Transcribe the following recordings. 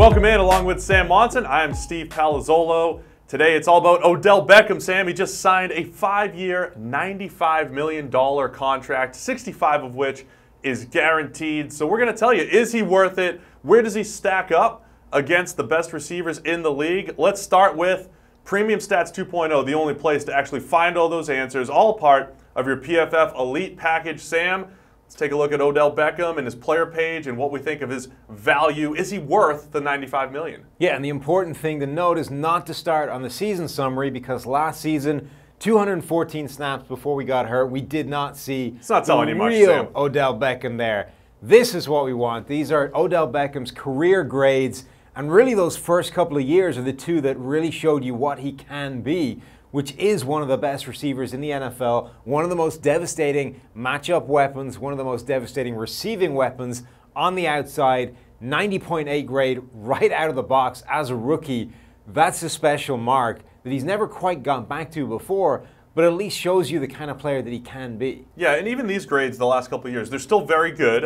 Welcome in along with Sam Monson. I am Steve Palazzolo. Today it's all about Odell Beckham, Sam. He just signed a 5-year, $95 million contract, 65 of which is guaranteed. So we're going to tell you, is he worth it? Where does he stack up against the best receivers in the league? Let's start with Premium Stats 2.0, the only place to actually find all those answers, all part of your PFF Elite package. Sam, let's take a look at Odell Beckham and his player page and what we think of his value. Is he worth the $95 million? Yeah, and the important thing to note is not to start on the season summary, because last season, 214 snaps before we got hurt, we did not see it's not telling you much, real Sam. Odell Beckham there. This is what we want. These are Odell Beckham's career grades, and really those first couple of years are the two that really showed you what he can be, which is one of the best receivers in the NFL, one of the most devastating matchup weapons, one of the most devastating receiving weapons on the outside, 90.8 grade right out of the box as a rookie. That's a special mark that he's never quite gone back to before, but at least shows you the kind of player that he can be. Yeah, and even these grades the last couple of years, they're still very good,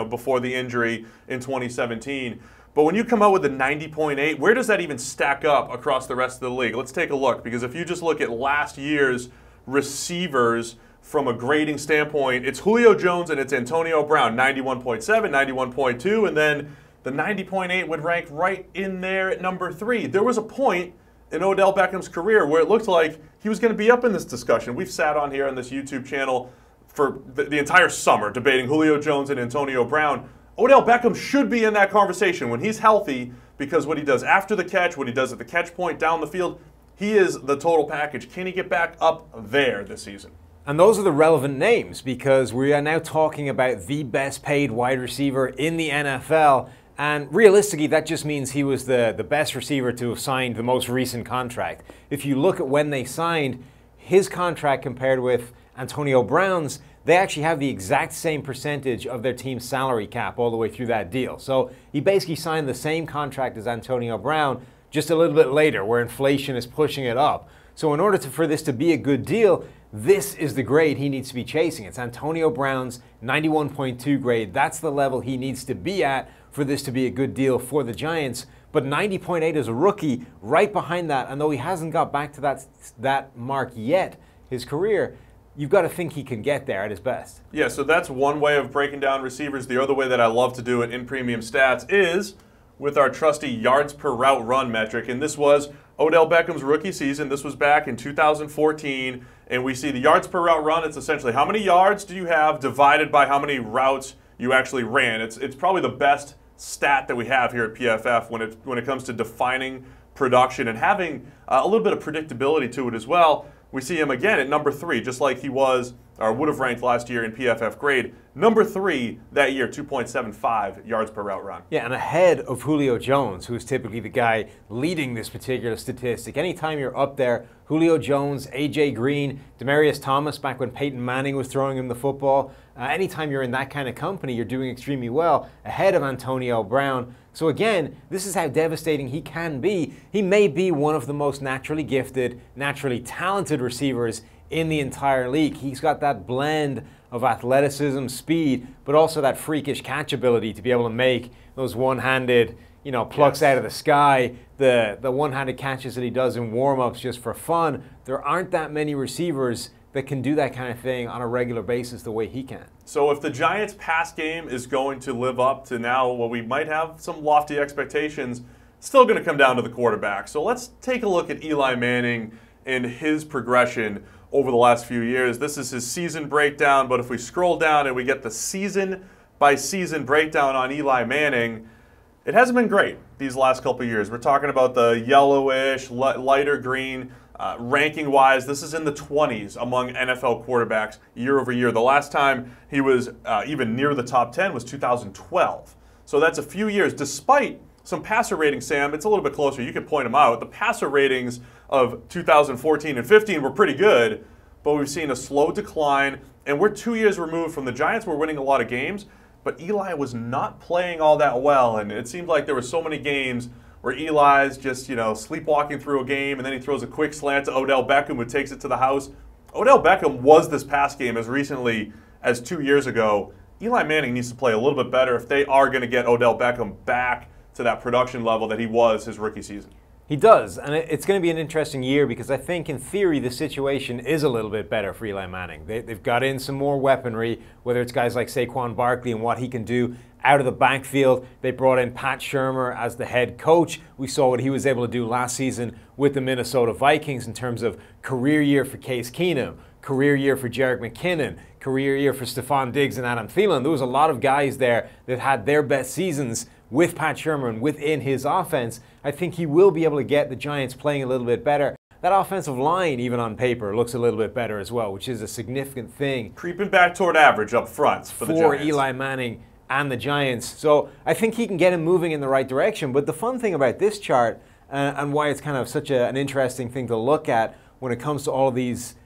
before the injury in 2017. But when you come out with a 90.8, where does that even stack up across the rest of the league? Let's take a look, because if you just look at last year's receivers from a grading standpoint, it's Julio Jones and it's Antonio Brown, 91.7, 91.2, and then the 90.8 would rank right in there at number 3. There was a point in Odell Beckham's career where it looked like he was going to be up in this discussion. We've sat on here on this YouTube channel for the entire summer debating Julio Jones and Antonio Brown. Odell Beckham should be in that conversation when he's healthy, because what he does after the catch, what he does at the catch point down the field, he is the total package. Can he get back up there this season? And those are the relevant names, because we are now talking about the best paid wide receiver in the NFL. And realistically, that just means he was the best receiver to have signed the most recent contract. If you look at when they signed his contract compared with Antonio Brown's, they actually have the exact same percentage of their team's salary cap all the way through that deal. So he basically signed the same contract as Antonio Brown, just a little bit later, where inflation is pushing it up. So in order for this to be a good deal, this is the grade he needs to be chasing. It's Antonio Brown's 91.2 grade. That's the level he needs to be at for this to be a good deal for the Giants. But 90.8 is a rookie right behind that, and though he hasn't got back to that mark yet, his career, you've got to think he can get there at his best. Yeah, so that's one way of breaking down receivers. The other way that I love to do it in Premium Stats is with our trusty yards per route run metric. And this was Odell Beckham's rookie season. This was back in 2014. And we see the yards per route run. It's essentially how many yards do you have divided by how many routes you actually ran. It's probably the best stat that we have here at PFF when it comes to defining production and having a little bit of predictability to it as well. We see him again at number 3, just like he was or would have ranked last year in PFF grade. Number 3 that year, 2.75 yards per route run. Yeah, and ahead of Julio Jones, who is typically the guy leading this particular statistic. Anytime you're up there, Julio Jones, A.J. Green, Demaryius Thomas, back when Peyton Manning was throwing him the football, anytime you're in that kind of company, you're doing extremely well, ahead of Antonio Brown. So again, this is how devastating he can be. He may be one of the most naturally gifted, naturally talented receivers in the entire league. He's got that blend of athleticism, speed, but also that freakish catch ability to be able to make those one-handed, plucks out of the sky, the one-handed catches that he does in warm-ups just for fun. There aren't that many receivers that can do that kind of thing on a regular basis the way he can. So if the Giants' pass game is going to live up to now what we might have some lofty expectations, it's still going to come down to the quarterback. So let's take a look at Eli Manning and his progression over the last few years. This is his season breakdown, but if we scroll down and we get the season-by-season breakdown on Eli Manning, it hasn't been great these last couple of years. We're talking about the yellowish, lighter green. Ranking-wise, this is in the 20s among NFL quarterbacks year over year. The last time he was even near the top 10 was 2012. So that's a few years. Despite some passer ratings, Sam, it's a little bit closer. You can point them out. The passer ratings of 2014 and 15 were pretty good, but we've seen a slow decline, and we're 2 years removed from the Giants. We're winning a lot of games, but Eli was not playing all that well, and it seemed like there were so many games where Eli's just, sleepwalking through a game, and then he throws a quick slant to Odell Beckham, who takes it to the house. Odell Beckham was this pass game as recently as 2 years ago. Eli Manning needs to play a little bit better if they are going to get Odell Beckham back to that production level that he was his rookie season. He does, and it's going to be an interesting year because I think in theory the situation is a little bit better for Eli Manning. They've got in some more weaponry, whether it's guys like Saquon Barkley and what he can do out of the backfield. They brought in Pat Shurmur as the head coach. We saw what he was able to do last season with the Minnesota Vikings in terms of career year for Case Keenum, career year for Jerick McKinnon, career year for Stephon Diggs and Adam Thielen. There was a lot of guys there that had their best seasons with Pat Shurmur and within his offense. I think he will be able to get the Giants playing a little bit better. That offensive line, even on paper, looks a little bit better as well, which is a significant thing. Creeping back toward average up front for the Giants. For Eli Manning and the Giants. So I think he can get him moving in the right direction. But the fun thing about this chart and why it's kind of such an interesting thing to look at when it comes to all of these,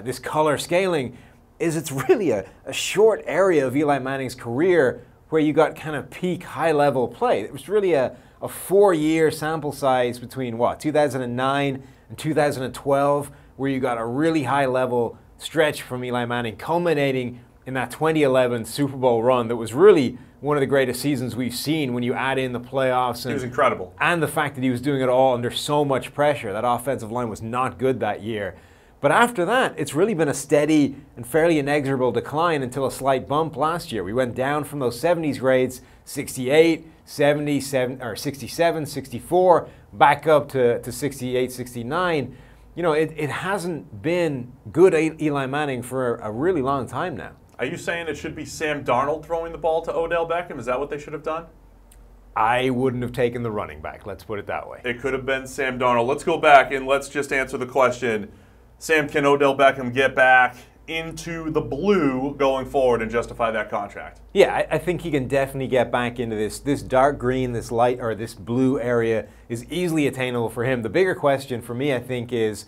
this color scaling, is it's really a short area of Eli Manning's career where you got kind of peak high-level play. It was really a 4-year sample size between, 2009 and 2012, where you got a really high-level stretch from Eli Manning, culminating in that 2011 Super Bowl run that was really one of the greatest seasons we've seen when you add in the playoffs. And, he was incredible. And the fact that he was doing it all under so much pressure. That offensive line was not good that year. But after that, it's really been a steady and fairly inexorable decline until a slight bump last year. We went down from those 70s grades, 68, 70, or 67, 64, back up to 68, 69. You know, it hasn't been good Eli Manning for a really long time now. Are you saying it should be Sam Darnold throwing the ball to Odell Beckham? Is that what they should have done? I wouldn't have taken the running back, let's put it that way. It could have been Sam Darnold. Let's go back and let's just answer the question. Sam, can Odell Beckham get back into the blue going forward and justify that contract? Yeah, I think he can definitely get back into this. This dark green, this light, or this blue area is easily attainable for him. The bigger question for me, I think, is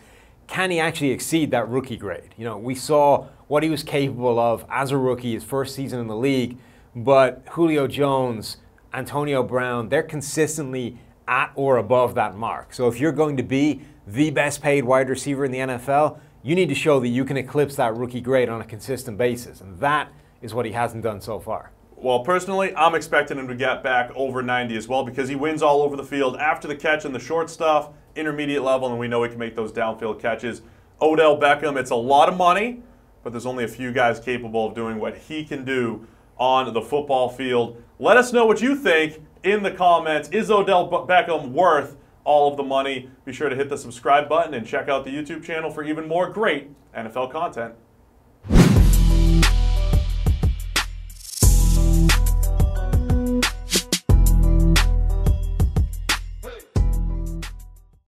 can he actually exceed that rookie grade? You know, we saw what he was capable of as a rookie, his first season in the league, but Julio Jones, Antonio Brown, they're consistently at or above that mark. So if you're going to be the best paid wide receiver in the NFL, you need to show that you can eclipse that rookie grade on a consistent basis. And that is what he hasn't done so far. Well, personally, I'm expecting him to get back over 90 as well because he wins all over the field after the catch and the short stuff, intermediate level, and we know he can make those downfield catches. Odell Beckham, it's a lot of money, but there's only a few guys capable of doing what he can do on the football field. Let us know what you think in the comments. Is Odell Beckham worth all of the money? Be sure to hit the subscribe button and check out the YouTube channel for even more great NFL content.